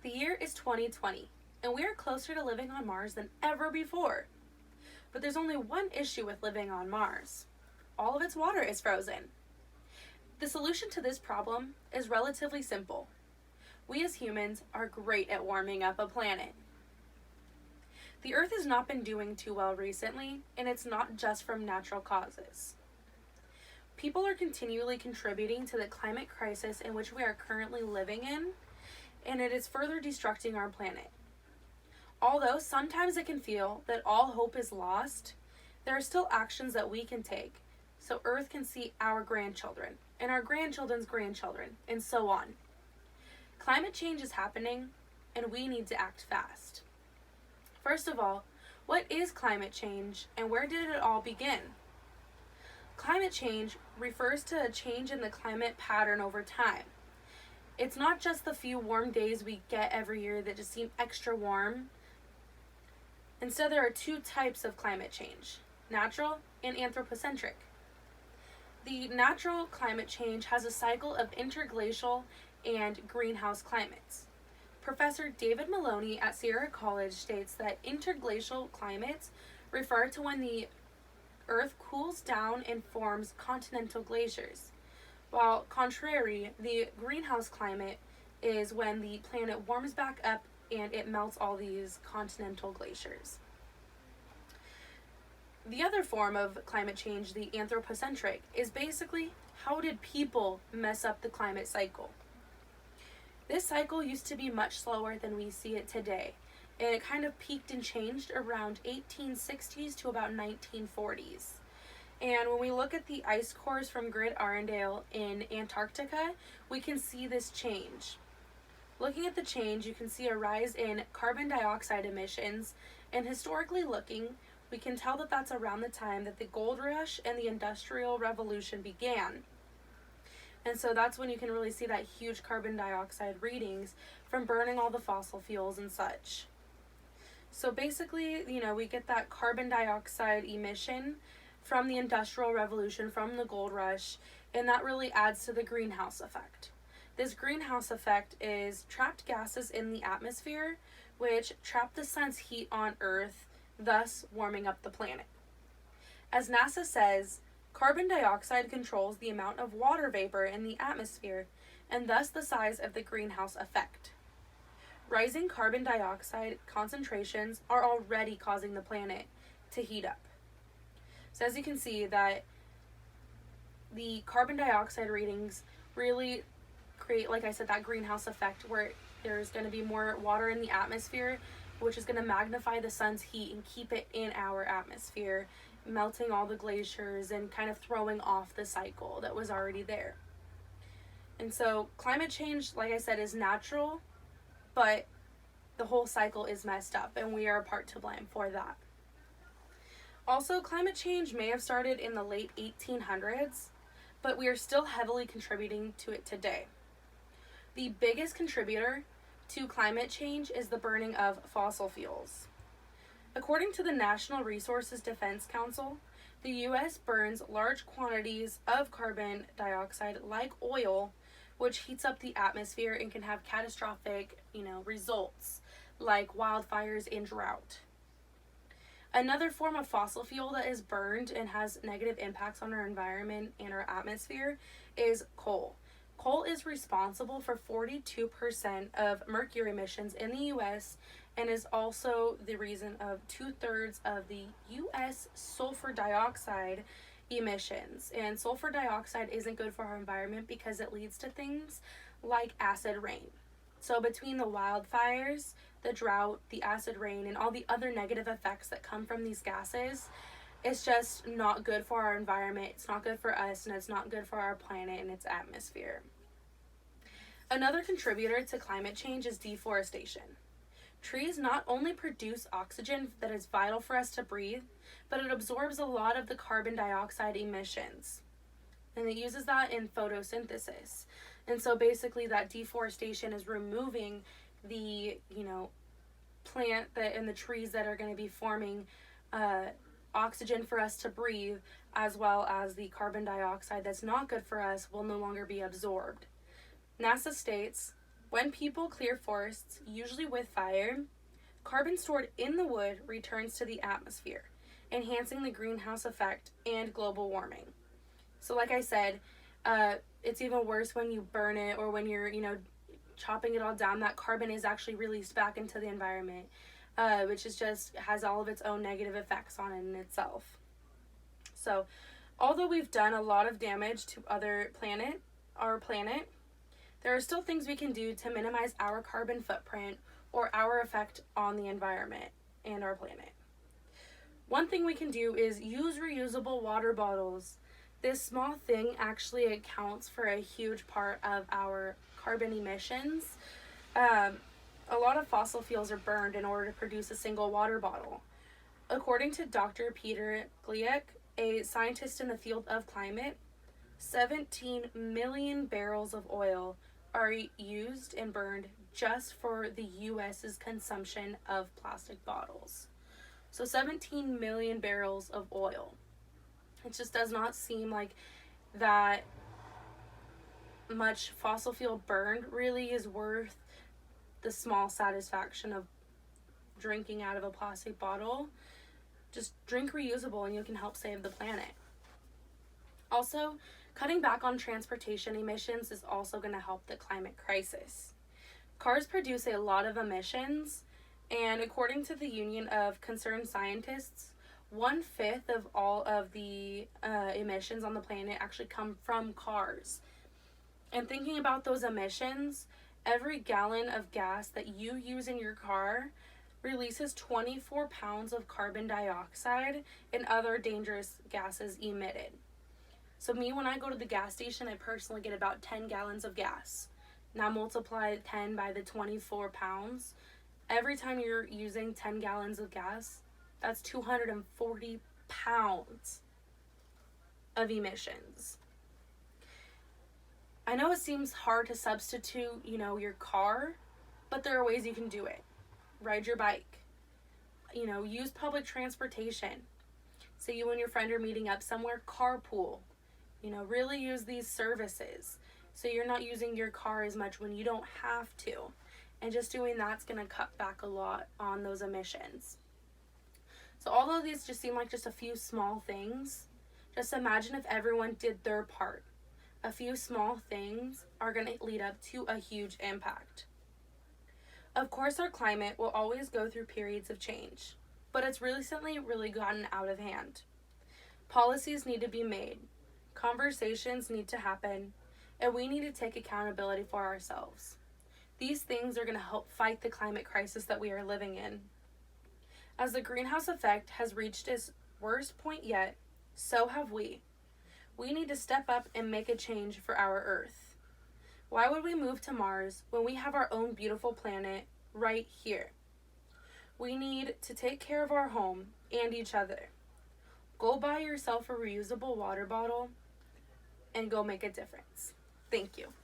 The year is 2020, and we are closer to living on Mars than ever before. But there's only one issue with living on Mars. All of its water is frozen. The solution to this problem is relatively simple. We as humans are great at warming up a planet. The Earth has not been doing too well recently, and it's not just from natural causes. People are continually contributing to the climate crisis in which we are currently living in, and it is further destructing our planet. Although sometimes it can feel that all hope is lost, there are still actions that we can take so Earth can see our grandchildren and our grandchildren's grandchildren, and so on. Climate change is happening, and we need to act fast. First of all, what is climate change, and where did it all begin? Climate change refers to a change in the climate pattern over time. It's not just the few warm days we get every year that just seem extra warm. Instead, there are two types of climate change: natural and anthropocentric. The natural climate change has a cycle of interglacial and greenhouse climates. Professor David Maloney at Sierra College states that interglacial climates refer to when the Earth cools down and forms continental glaciers, while contrary, the greenhouse climate is when the planet warms back up and it melts all these continental glaciers. The other form of climate change, the anthropocentric, is basically how did people mess up the climate cycle? This cycle used to be much slower than we see it today, and it kind of peaked and changed around 1860s to about 1940s. And when we look at the ice cores from Grid Arendelle in Antarctica, we can see this change. Looking at the change, you can see a rise in carbon dioxide emissions, and historically looking, we can tell that that's around the time that the gold rush and the Industrial Revolution began. And so that's when you can really see that huge carbon dioxide readings from burning all the fossil fuels and such. So basically, we get that carbon dioxide emission from the Industrial Revolution, from the gold rush, and that really adds to the greenhouse effect. This greenhouse effect is trapped gases in the atmosphere, which trap the sun's heat on Earth, thus warming up the planet. As NASA says, carbon dioxide controls the amount of water vapor in the atmosphere, and thus the size of the greenhouse effect. Rising carbon dioxide concentrations are already causing the planet to heat up. So as you can see that the carbon dioxide readings really create, like I said, that greenhouse effect where there's going to be more water in the atmosphere, which is going to magnify the sun's heat and keep it in our atmosphere, melting all the glaciers and kind of throwing off the cycle that was already there. And so climate change, like I said, is natural, but the whole cycle is messed up, and we are a part to blame for that. Also, climate change may have started in the late 1800s, but we are still heavily contributing to it today. The biggest contributor to climate change is the burning of fossil fuels. According to the National Resources Defense Council, the U.S. burns large quantities of carbon dioxide like oil, which heats up the atmosphere and can have catastrophic, results like wildfires and drought. Another form of fossil fuel that is burned and has negative impacts on our environment and our atmosphere is coal. Coal is responsible for 42% of mercury emissions in the U.S. and is also the reason of 2/3 of the U.S. sulfur dioxide emissions. And sulfur dioxide isn't good for our environment because it leads to things like acid rain. So between the wildfires, the drought, the acid rain, and all the other negative effects that come from these gases, it's just not good for our environment, it's not good for us, and it's not good for our planet and its atmosphere. Another contributor to climate change is deforestation. Trees not only produce oxygen that is vital for us to breathe, but it absorbs a lot of the carbon dioxide emissions. And it uses that in photosynthesis. And so basically that deforestation is removing the, plant and the trees that are going to be forming oxygen for us to breathe, as well as the carbon dioxide that's not good for us will no longer be absorbed. NASA states When people clear forests, usually with fire, carbon stored in the wood returns to the atmosphere, enhancing the greenhouse effect and global warming. So like I said, it's even worse when you burn it or when you're, chopping it all down. That carbon is actually released back into the environment, which is just has all of its own negative effects on it in itself. So although we've done a lot of damage to our planet, there are still things we can do to minimize our carbon footprint or our effect on the environment and our planet. One thing we can do is use reusable water bottles. This small thing actually accounts for a huge part of our carbon emissions. A lot of fossil fuels are burned in order to produce a single water bottle. According to Dr. Peter Glick, a scientist in the field of climate, 17 million barrels of oil are used and burned just for the US's consumption of plastic bottles. So 17 million barrels of oil. It just does not seem like that much fossil fuel burned really is worth the small satisfaction of drinking out of a plastic bottle. Just drink reusable and you can help save the planet. Also, cutting back on transportation emissions is also going to help the climate crisis. Cars produce a lot of emissions, and according to the Union of Concerned Scientists, 1/5 of all of the emissions on the planet actually come from cars. And thinking about those emissions, every gallon of gas that you use in your car releases 24 pounds of carbon dioxide and other dangerous gases emitted. So when I go to the gas station, I personally get about 10 gallons of gas. Now multiply 10 by the 24 pounds. Every time you're using 10 gallons of gas, that's 240 pounds of emissions. I know it seems hard to substitute, your car, but there are ways you can do it. Ride your bike. Use public transportation. So you and your friend are meeting up somewhere, carpool. Really use these services. So you're not using your car as much when you don't have to. And just doing that's going to cut back a lot on those emissions. So although these just seem like just a few small things, just imagine if everyone did their part. A few small things are going to lead up to a huge impact. Of course, our climate will always go through periods of change, but it's recently really gotten out of hand. Policies need to be made, conversations need to happen, and we need to take accountability for ourselves. These things are going to help fight the climate crisis that we are living in. As the greenhouse effect has reached its worst point yet, so have we. We need to step up and make a change for our Earth. Why would we move to Mars when we have our own beautiful planet right here? We need to take care of our home and each other. Go buy yourself a reusable water bottle and go make a difference. Thank you.